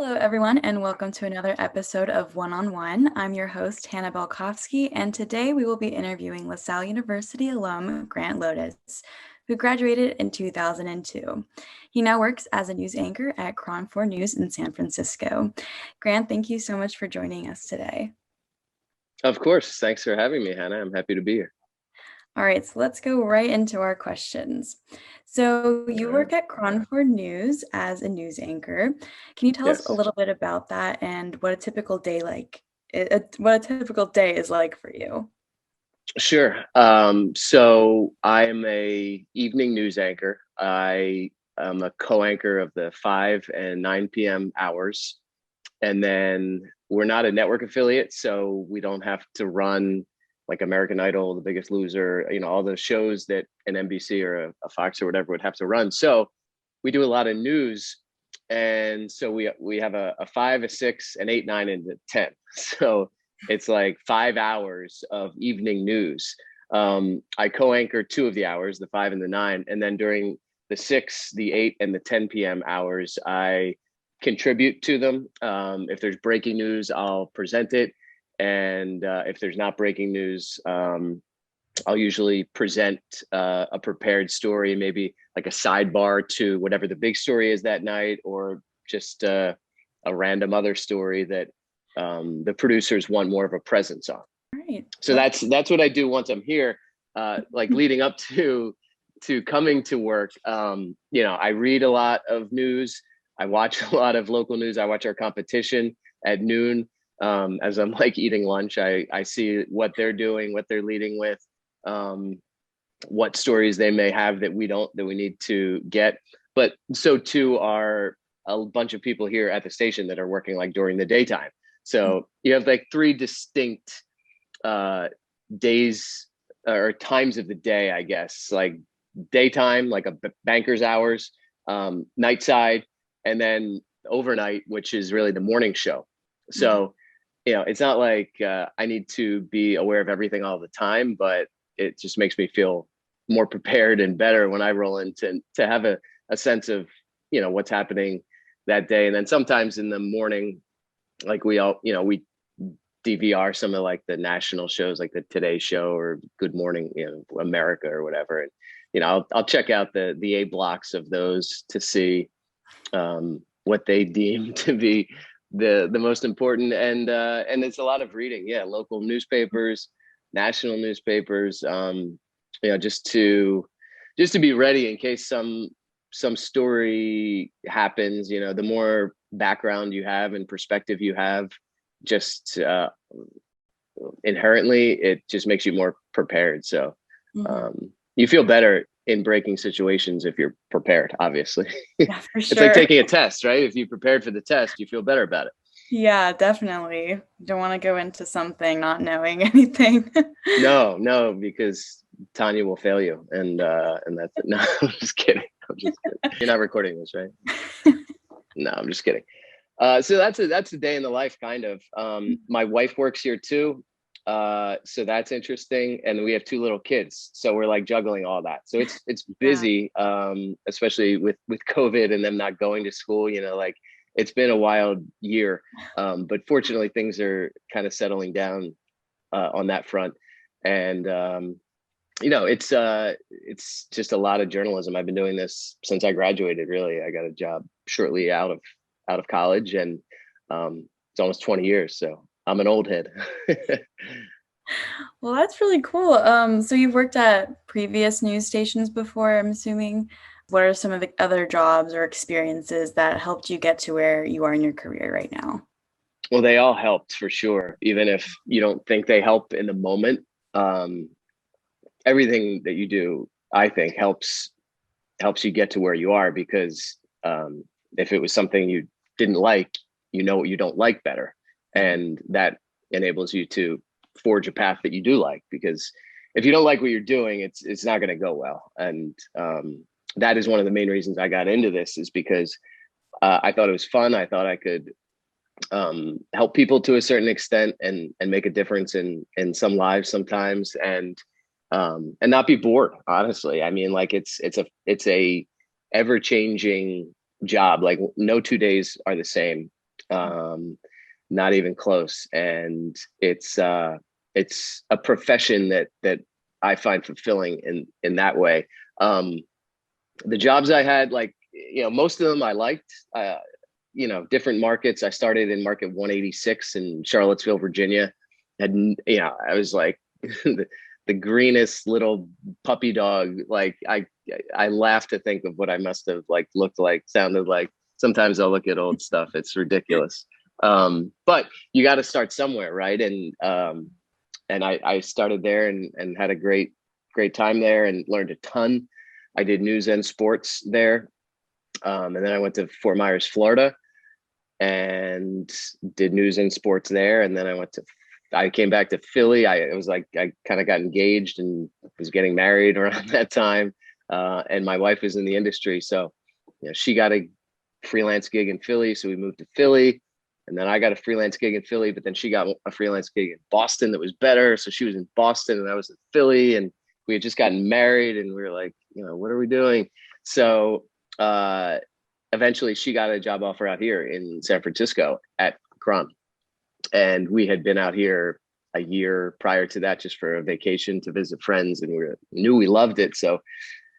Hello, everyone, and welcome to another episode of One on One. I'm your host, Hannah Balkowski, and today we will be interviewing LaSalle University alum Grant Lodes, who graduated in 2002. He now works as a news anchor at KRON 4 News in San Francisco. Grant, thank you so much for joining us today. Of course. Thanks for having me, Hannah. I'm happy to be here. All right, so let's go right into our questions. So you work at KRON 4 News as a news anchor. Can you tell us a Yes, little bit about that and what a typical day is like for you? sure. So I'm a evening news anchor. I am a co-anchor of the 5 and 9 p.m. hours. And then we're not a network affiliate, so we don't have to run like American Idol, The Biggest Loser, all the shows that an NBC or a Fox or whatever would have to run. So we do a lot of news. And so we have a 5, a 6, an 8, 9, and a 10. So it's like 5 hours of evening news. I co-anchor 2 of the hours, the 5 and the 9, and then during the 6, the 8, and the 10 p.m. hours, I contribute to them. If there's breaking news, I'll present it, and if there's not breaking news, I'll usually present a prepared story, maybe like a sidebar to whatever the big story is that night, or just a random other story that the producers want more of a presence on. Right. So that's what I do once I'm here. Like leading up to coming to work, I read a lot of news. I watch a lot of local news. I watch our competition at noon. As I'm like eating lunch, I see what they're doing, what they're leading with, what stories they may have that we need to get. But so too are a bunch of people here at the station that are working like during the daytime. So you have like 3 distinct days or times of the day, I guess, like daytime, like a banker's hours, night side, and then overnight, which is really the morning show. So, it's not like I need to be aware of everything all the time, but it just makes me feel more prepared and better when I roll in to have a sense of, what's happening that day. And then sometimes in the morning, like we DVR some of like the national shows, like the Today Show or Good Morning, America or whatever. And, I'll check out the A blocks of those to see what they deem to be the most important. And it's a lot of reading. Yeah. Local newspapers, national newspapers, just to be ready in case some story happens. The more background you have and perspective you have, just inherently, it just makes you more prepared. So you feel better in breaking situations if you're prepared, obviously. Yeah, for It's sure. like taking a test, right? If you prepared for the test, you feel better about it. Yeah, definitely. Don't want to go into something not knowing anything. No, because Tanya will fail you, and that's it. No, I'm just kidding. You're not recording this, right? No, I'm just kidding. So that's a day in the life, kind of. My wife works here too, so that's interesting. And we have 2 little kids, so we're like juggling all that. So it's busy, especially with COVID and them not going to school. Like it's been a wild year, but fortunately things are kind of settling down on that front. And it's just a lot of journalism. I've been doing this since I graduated. Really, I got a job shortly out of college, and it's almost 20 years. So I'm an old head. Well, that's really cool. So you've worked at previous news stations before, I'm assuming. What are some of the other jobs or experiences that helped you get to where you are in your career right now? Well, they all helped for sure, even if you don't think they help in the moment. Everything that you do, I think, helps you get to where you are, because if it was something you didn't like, what you don't like better, and that enables you to forge a path that you do like. Because if you don't like what you're doing, it's not going to go well. And that is one of the main reasons I got into this, is because I thought it was fun. I thought I could help people to a certain extent and make a difference in some lives sometimes, and not be bored. Honestly, I mean, like it's a ever changing job. Like no 2 days are the same. Not even close. And it's a profession that I find fulfilling in that way. The jobs I had, like, most of them I liked. Different markets. I started in market 186 in Charlottesville, Virginia. I was like the greenest little puppy dog. Like I laugh to think of what I must have like looked like, sounded like. Sometimes I'll look at old stuff. It's ridiculous. But you got to start somewhere, right? And I started there and had a great time there and learned a ton. I did news and sports there. And then I went to Fort Myers, Florida, and did news and sports there. And then I came back to Philly. I kind of got engaged and was getting married around that time. And my wife was in the industry. So, she got a freelance gig in Philly. So we moved to Philly. And then I got a freelance gig in Philly, but then she got a freelance gig in Boston that was better. So she was in Boston and I was in Philly, and we had just gotten married and we were like, what are we doing? So eventually she got a job offer out here in San Francisco at KRON. And we had been out here a year prior to that just for a vacation to visit friends, and we knew we loved it. So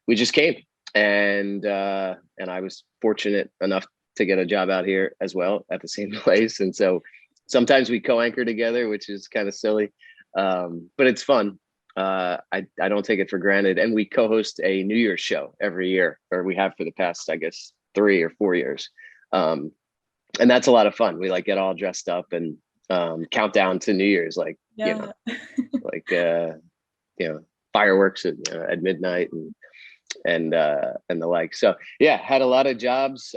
we just came, and I was fortunate enough to get a job out here as well at the same place. And so sometimes we co-anchor together, which is kind of silly, but it's fun. I don't take it for granted. And we co-host a New Year's show every year, or we have for the past, I guess, 3 or 4 years. And that's a lot of fun. We like get all dressed up and count down to New Year's, like, fireworks at midnight and the like. So yeah, had a lot of jobs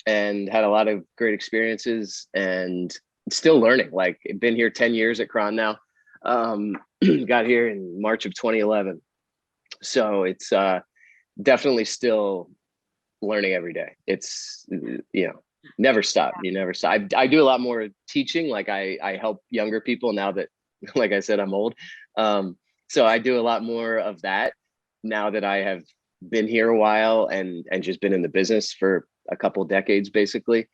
and had a lot of great experiences, and still learning. Like, been here 10 years at KRON now. Got here in March of 2011. So it's definitely still learning every day. It's, never stop. You never stop. I do a lot more teaching. Like I help younger people now that, like I said, I'm old. So I do a lot more of that now that I have been here a while and just been in the business for a couple decades, basically.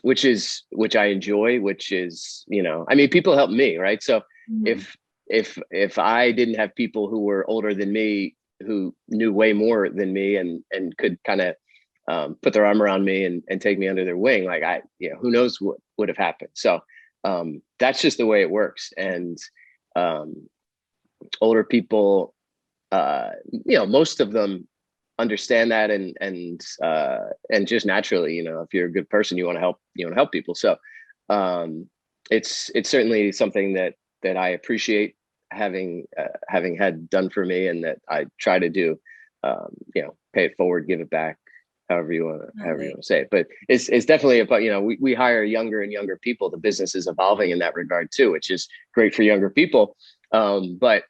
Which I enjoy, which is, people help me, right? So if I didn't have people who were older than me, who knew way more than me and could kind of put their arm around me and take me under their wing, like who knows what would have happened. So that's just the way it works. And older people, most of them understand that and just naturally, if you're a good person, you want to help people. So it's certainly something that I appreciate having had done for me, and that I try to do, pay it forward, give it back, however you want to say it. But it's definitely about, we hire younger and younger people. The business is evolving in that regard too, which is great for younger people. But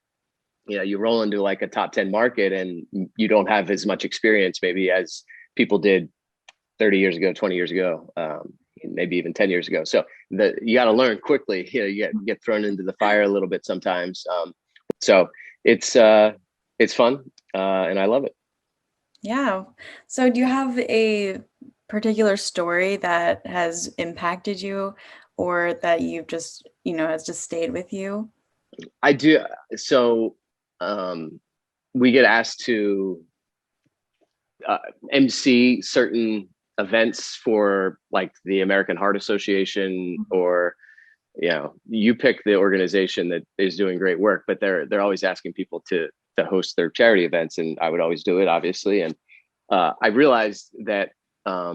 you roll into like a top 10 market and you don't have as much experience maybe as people did 30 years ago, 20 years ago, maybe even 10 years ago. So you got to learn quickly. You get thrown into the fire a little bit sometimes. So it's fun and I love it. Yeah. So do you have a particular story that has impacted you, or that you've just, has just stayed with you? I do. So we get asked to MC certain events for like the American Heart Association, or you pick the organization that is doing great work, but they're always asking people to host their charity events, and I would always do it, obviously. And I realized that I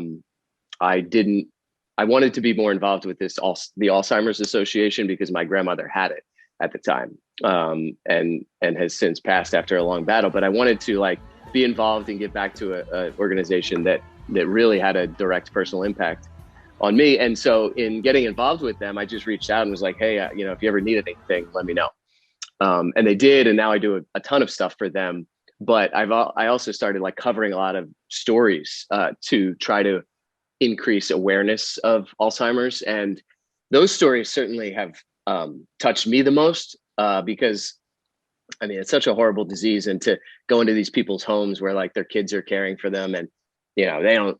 wanted to be more involved with the Alzheimer's Association, because my grandmother had it at the time, and has since passed after a long battle. But I wanted to like be involved and get back to a organization that really had a direct personal impact on me. And so in getting involved with them, I just reached out and was like, hey, if you ever need anything, let me know. And they did, and now I do a ton of stuff for them. But I also started like covering a lot of stories to try to increase awareness of Alzheimer's, and those stories certainly have touched me the most, because it's such a horrible disease, and to go into these people's homes where like their kids are caring for them, and they don't,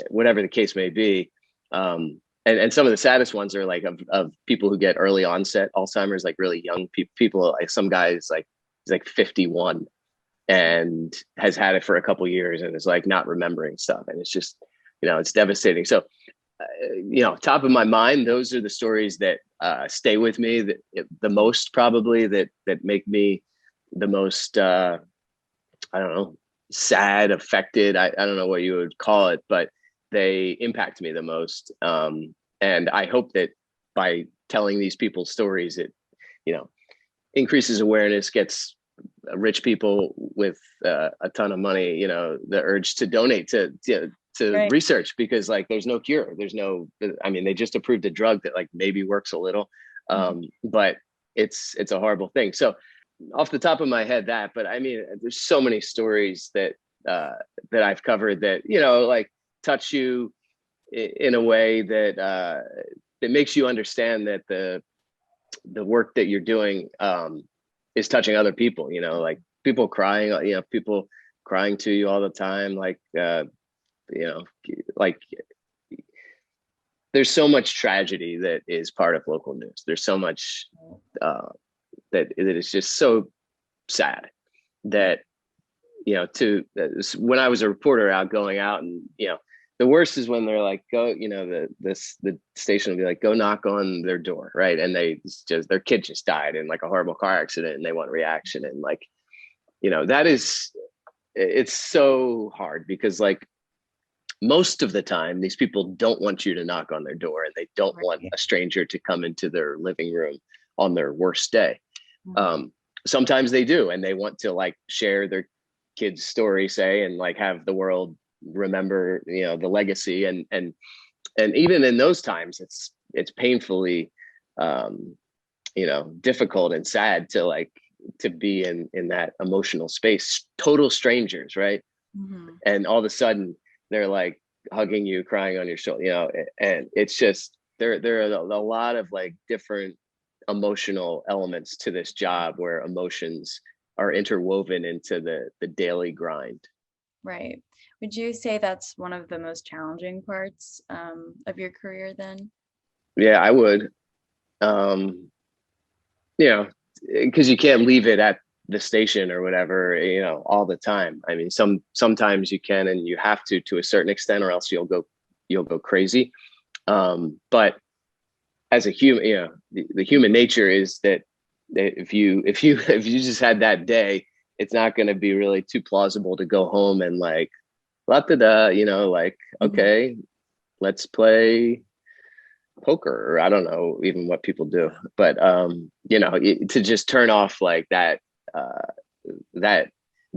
whatever the case may be, And some of the saddest ones are like of people who get early onset Alzheimer's, like really young people. Like some guys, like he's like 51 and has had it for a couple years and is like not remembering stuff, and it's just, it's devastating. So top of my mind, those are the stories that stay with me the most, probably, that make me the most I don't know, sad, affected. I don't know what you would call it, but they impact me the most. And I hope that by telling these people's stories, it, increases awareness, gets rich people with a ton of money, the urge to donate to Right. research, because like there's no cure. I mean, they just approved a drug that like maybe works a little, but it's a horrible thing. So off the top of my head, but I mean, there's so many stories that I've covered that, like touch you in a way that that makes you understand that the work that you're doing is touching other people, like people crying, people crying to you all the time. Like, like there's so much tragedy that is part of local news. There's so much that is just so sad that, when I was a reporter going out, and, the worst is when they're like, go, the station will be like, go knock on their door. Right. And their kid just died in like a horrible car accident and they want reaction. And like, it's so hard because like most of the time, these people don't want you to knock on their door, and they don't want a stranger to come into their living room on their worst day. Sometimes they do, and they want to like share their kid's story, say, and like have the world remember, the legacy. And even in those times, it's painfully, difficult and sad to be in that emotional space, total strangers, right? And all of a sudden they're like hugging you, crying on your shoulder, and it's just, there are a lot of like different emotional elements to this job, where emotions are interwoven into the daily grind. Right. Would you say that's one of the most challenging parts of your career then? Yeah, I would. Because you can't leave it at the station or whatever, all the time. I mean, sometimes you can, and you have to a certain extent, or else you'll go crazy. But as a human, the human nature is that if you just had that day, it's not going to be really too plausible to go home and like, la da da, like, okay, let's play poker, or I don't know even what people do, but to just turn off like that that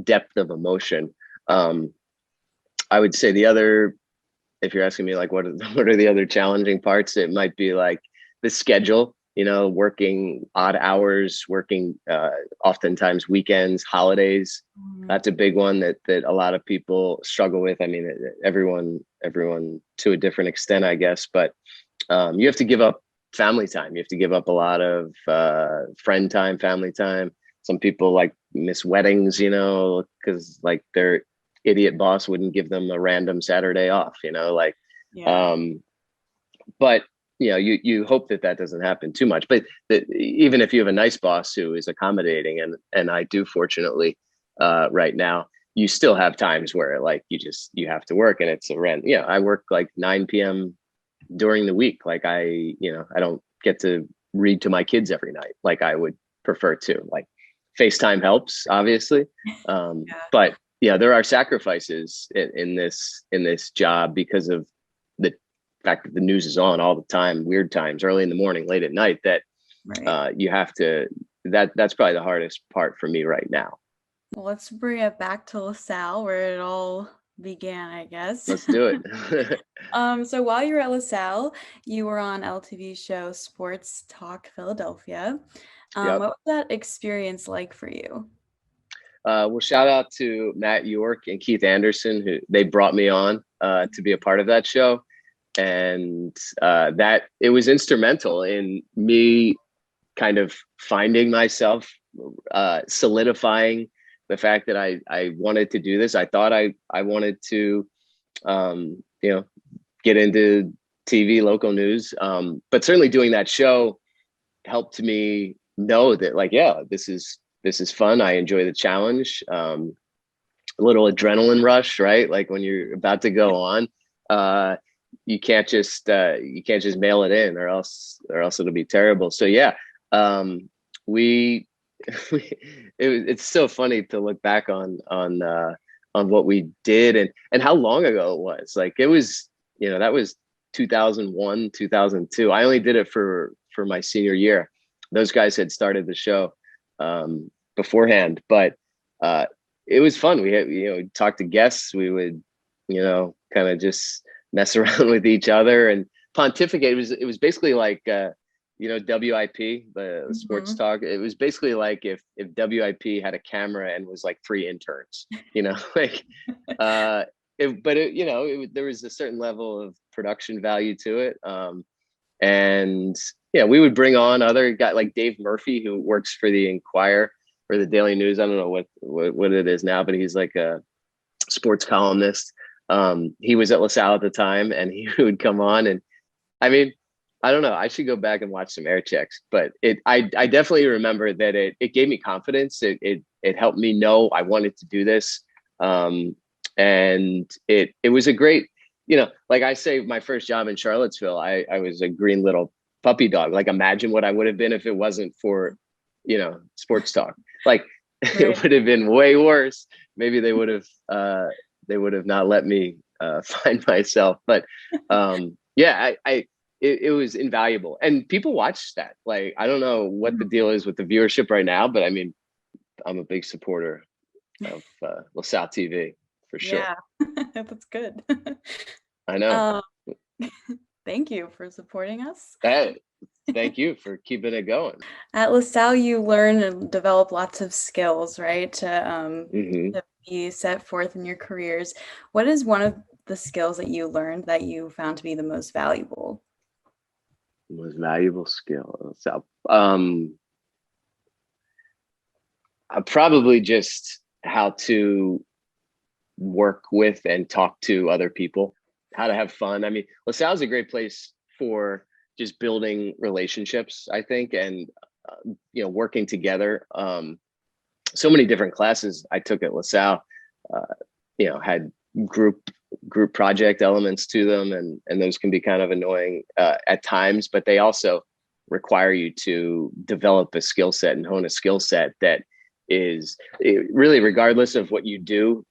depth of emotion. I would say if you're asking me like what are the other challenging parts, it might be like the schedule, working odd hours, working oftentimes weekends, holidays. That's a big one that a lot of people struggle with. I mean, everyone to a different extent, I guess, but you have to give up family time. You have to give up a lot of friend time, family time. Some people like miss weddings, because like their idiot boss wouldn't give them a random Saturday off, but you hope that doesn't happen too much. But even if you have a nice boss who is accommodating, and I do, fortunately, right now, you still have times where like you have to work, and it's a random. I work like 9 p.m. during the week. Like I don't get to read to my kids every night like I would prefer to. Like FaceTime helps, obviously, but there are sacrifices in this job because of the fact that the news is on all the time, weird times, early in the morning, late at night, that you have to, that's probably the hardest part for me right now. Well, let's bring it back to LaSalle, where it all began, I guess. Let's do it. So while you were at LaSalle, you were on LTV show Sports Talk Philadelphia. Yep. What was that experience like for you? Well, shout out to Matt York and Keith Anderson, who they brought me on to be a part of that show. And that it was instrumental in me kind of finding myself, solidifying the fact that I wanted to do this. I thought I wanted to, get into TV, local news. But certainly doing that show helped me know that, like, yeah, this is fun. I enjoy the challenge. A little adrenaline rush, right? Like when you're about to go on, uh, you can't just mail it in, or else it'll be terrible. So yeah, we, it's so funny to look back on what we did, and how long ago it was. Like it was, that was 2001, 2002. I only did it for my senior year. Those guys had started the show beforehand, but it was fun. We had, talk to guests. We would, kind of just mess around with each other and pontificate. It was basically like, WIP, the sports talk. It was basically like if WIP had a camera and was like free interns, like, there was a certain level of production value to it. And yeah, we would bring on other guys like Dave Murphy, who works for the Inquirer or the Daily News. I don't know what it is now, but he's like a sports columnist. He was at LaSalle at the time, and he would come on, and I mean, I don't know. I should go back and watch some air checks, but I definitely remember that it gave me confidence. It helped me know I wanted to do this. And it was a great, like I say, my first job in Charlottesville, I was a green little puppy dog. Like imagine what I would have been if it wasn't for, sports talk. Like Right. it would have been way worse. Maybe they would have not let me find myself. But yeah, it was invaluable, and people watch that. Like I don't know what the deal is with the viewership right now, but I mean, I'm a big supporter of LaSalle TV for sure. Yeah, that's good. I know. Thank you for supporting us. Hey, thank you for keeping it going. At LaSalle, you learn and develop lots of skills, right? Hmm. To be set forth in your careers. What is one of the skills that you learned that you found to be the most valuable? Most valuable skill. So, probably just how to work with and talk to other people, how to have fun. I mean, LaSalle is a great place for just building relationships, I think, and working together. So many different classes I took at LaSalle, had group project elements to them, and those can be kind of annoying at times, but they also require you to develop a skill set and hone a skill set that is really, regardless of what you do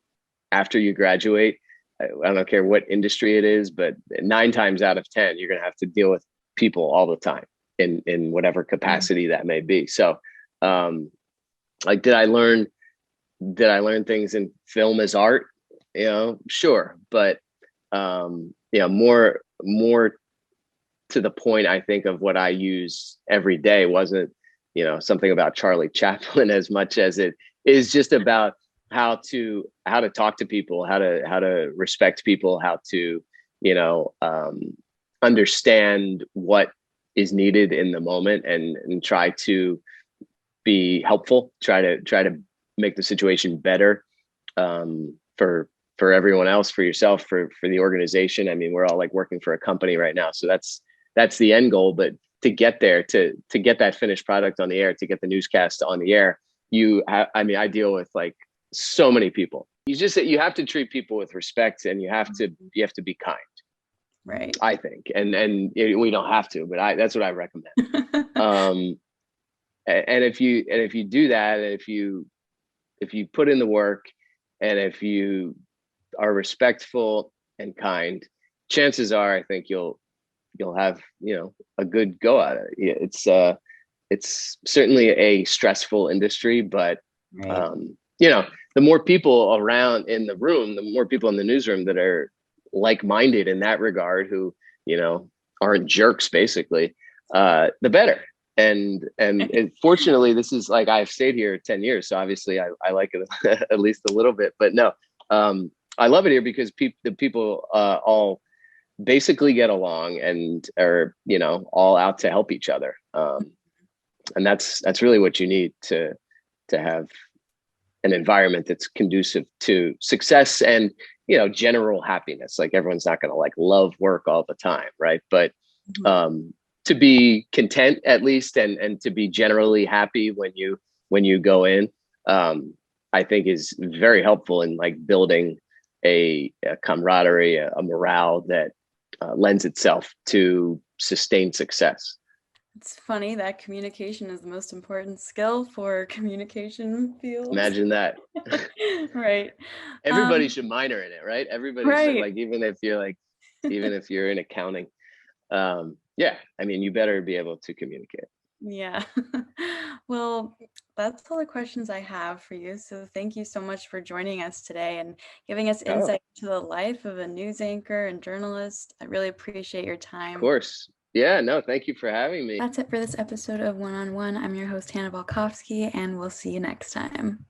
after you graduate. I don't care what industry it is, but 9 times out of 10, you're going to have to deal with people all the time in whatever capacity that may be. So, like, did I learn things in film as art? Sure. But, more to the point, I think, of what I use every day wasn't, something about Charlie Chaplin as much as it is just about how to talk to people, how to respect people, how to, understand what is needed in the moment, and try to be helpful, try to make the situation better, for everyone else, for yourself, for the organization. I mean, we're all like working for a company right now, so that's the end goal. But to get there, to get that finished product on the air, to get the newscast on the air, I deal with like so many people. You have to treat people with respect, and you have to be kind. Right. I think, and we don't have to, but that's what I recommend. And if you do that, and if you put in the work, and if you are respectful and kind, chances are, I think you'll have, a good go at it. It's certainly a stressful industry, but Right. the more people around in the room, the more people in the newsroom that are like-minded in that regard, who, aren't jerks, basically, the better. And fortunately, this is like, I've stayed here 10 years, so obviously I like it at least a little bit. But no, I love it here because the people all basically get along and are, all out to help each other. And that's really what you need to have an environment that's conducive to success, and general happiness. Like everyone's not going to like love work all the time, right? But Mhm. um, to be content at least, and to be generally happy when you go in, um, I think is very helpful in like building a camaraderie, a morale that lends itself to sustained success. It's funny that communication is the most important skill for communication fields. Imagine that. Right. Everybody Um, should minor in it, right? Everybody should, right. like, even if you're in accounting, yeah, I mean, you better be able to communicate. Yeah. Well, that's all the questions I have for you. So thank you so much for joining us today and giving us Oh, of insight into the life of a news anchor and journalist. I really appreciate your time. course. Yeah, no, thank you for having me. That's it for this episode of One on One. I'm your host, Hannah Balkowski, and we'll see you next time.